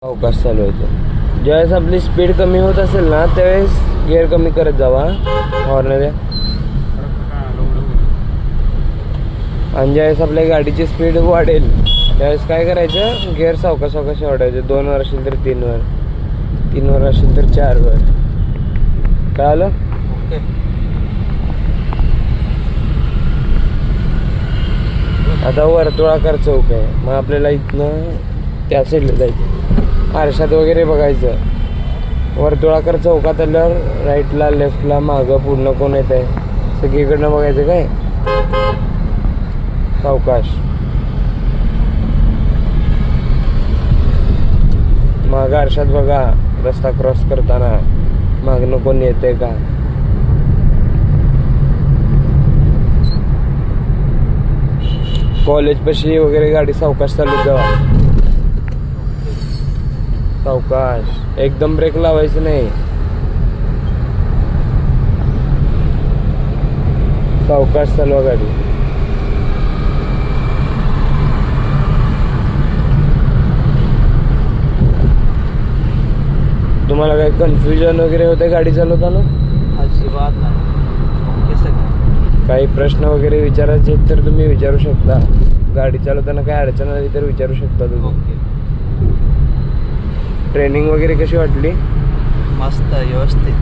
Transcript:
अवकाश चालू होतो. ज्यावेळेस आपली स्पीड कमी होत असेल ना त्यावेळेस गिअर कमी करत जावा हॉर्न द्या. आणि ज्यावेळेस आपल्या गाडीची स्पीड वाढेल त्यावेळेस काय करायचं, गिअर सावकाश सावकाश वाढायचं. 2 वर असेल तर 3 वर, 3 वर असेल तर 4 वर. कळालं? ओके. आता वर्तुळाकार चौक आहे, मग आपल्याला इथनं त्या साईडला जायचं, आरशात वगैरे बघायचं. वर्तुळाकार चौकात आल्यावर राईटला लेफ्टला मागं पूर्ण कोण येत आहे सगळीकडनं बघायचं. काय सावकाश, मागं आरशात बघा रस्ता क्रॉस करताना मागनं कोण येतंय का. कॉलेज पाशी वगैरे गाडी सावकाश चालत जावा. सावकाश, एकदम ब्रेक लावायचं नाही. सावकाश चालवा गाडी. तुम्हाला काही कन्फ्युजन वगैरे होते गाडी चालवताना? अजिबात नाही. ओके सगळं. काही प्रश्न वगैरे विचारायचे तर तुम्ही विचारू शकता. गाडी चालवताना काय अडचण आली तर विचारू शकता तुम्ही. ओके. ट्रेनिंग वगैरे कशी वाटली? मस्त, व्यवस्थित.